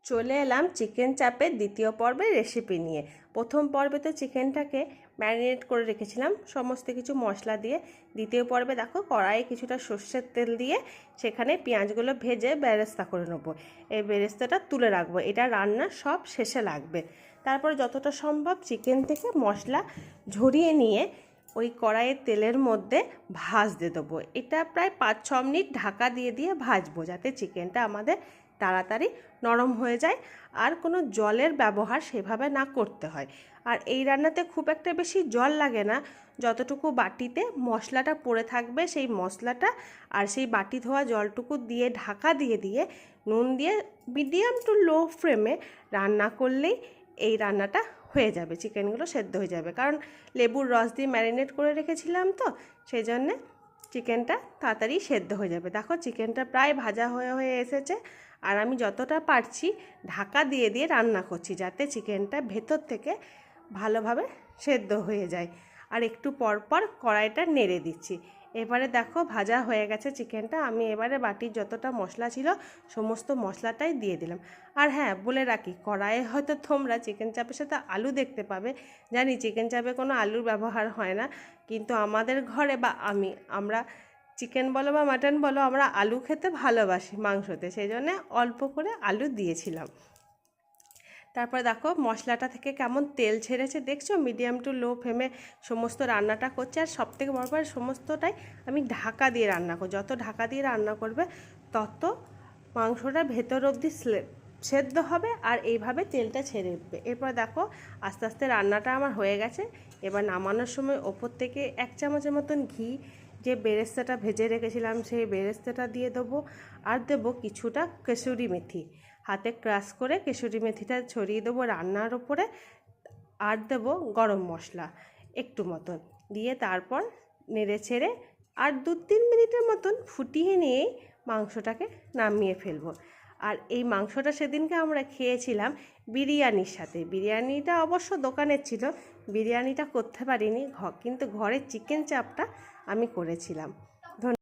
চলে এলাম চিকেন চাপের দ্বিতীয় পর্বের রেসিপি নিয়ে। প্রথম পর্বে তো চিকেনটাকে ম্যারিনেট করে রেখেছিলাম সমস্ত কিছু মশলা দিয়ে। দ্বিতীয় পর্বে দেখো কড়াইয়ে কিছুটা সর্ষের তেল দিয়ে সেখানে পেঁয়াজগুলো ভেজে বেরেস্তা করে নেবো। এই বেরেস্তাটা তুলে রাখবো, এটা রান্নার সব শেষে লাগবে। তারপরে যতটা সম্ভব চিকেন থেকে মশলা ঝরিয়ে নিয়ে ওই কড়াইয়ের তেলের মধ্যে ভাজতে দেবো। এটা প্রায় 5-6 মিনিট ঢাকা দিয়ে দিয়ে ভাজবো, যাতে চিকেনটা আমাদের তাড়াতাড়ি নরম হয়ে যায় আর কোনো জলের ব্যবহার সেভাবে না করতে হয়। আর এই রান্নাতে খুব একটা বেশি জল লাগে না, যতটুকু বাটিতে মশলাটা পড়ে থাকবে সেই মশলাটা আর সেই বাটি ধোয়া জলটুকু দিয়ে ঢাকা দিয়ে দিয়ে নুন দিয়ে মিডিয়াম টু লো ফ্লেমে রান্না করলেই এই রান্নাটা হয়ে যাবে, চিকেনগুলো সেদ্ধ হয়ে যাবে। কারণ লেবুর রস দিয়ে ম্যারিনেট করে রেখেছিলাম তো, সেই জন্যে চিকেনটা তাড়াতাড়ি সেদ্ধ হয়ে যাবে। দেখো চিকেনটা প্রায় ভাজা হয়ে হয়ে এসেছে, আর আমি যতটা পারছি ঢাকা দিয়ে দিয়ে রান্না করছি, যাতে চিকেনটা ভেতর থেকে ভালোভাবে সেদ্ধ হয়ে যায়। আর একটু পর পর কড়াইটা নেড়ে দিচ্ছি। এবারে দেখো ভাজা হয়ে গেছে চিকেনটা। আমি এবারে বাটির যতটা মশলা ছিল সমস্ত মশলাটাই দিয়ে দিলাম। আর হ্যাঁ, বলে রাখি, কড়াইয়ে হয়তো তোমরা চিকেন চাপের সাথে আলু দেখতে পাবে। জানি চিকেন চাপে কোনো আলুর ব্যবহার হয় না, কিন্তু আমাদের ঘরে বা আমরা চিকেন বলো বা মাটন বলো, আমরা আলু খেতে ভালোবাসি মাংসতে, সেই জন্যে অল্প করে আলু দিয়েছিলাম। তারপরে দেখো মশলাটা থেকে কেমন তেল ছেড়েছে দেখছো। মিডিয়াম টু লো ফ্লেমে সমস্ত রান্নাটা করছে। আর সবথেকে বড় করে সমস্তটাই আমি ঢাকা দিয়ে রান্না করি। যত ঢাকা দিয়ে রান্না করবে তত মাংসটা ভেতর অবধি সেদ্ধ হবে আর এইভাবে তেলটা ছেড়ে উঠবে। এরপর দেখো আস্তে আস্তে রান্নাটা আমার হয়ে গেছে। এবার নামানোর সময় ওপর থেকে 1 চামচের মতন ঘি, যে বেরেস্তাটা ভেজে রেখেছিলাম সেই বেরেস্তাটা দিয়ে দেবো। আর দেবো কিছুটা কসুরি মেথি, হাতে ক্রাশ করে কসুরি মেথিটা ছড়িয়ে দেবো রান্নার ওপরে। আর দেবো গরম মশলা একটু মতন দিয়ে তারপর নেড়ে ছেড়ে আর 2-3 মিনিটের মতন ফুটিয়ে নিয়েই মাংসটাকে নামিয়ে ফেলবো। আর এই মাংসটা সেদিনকে আমরা খেয়েছিলাম বিরিয়ানির সাথে। বিরিয়ানিটা অবশ্য দোকানের ছিল, বিরিয়ানিটা করতে পারিনি, কিন্তু ঘরের চিকেন চাপটা আমি করেছিলাম।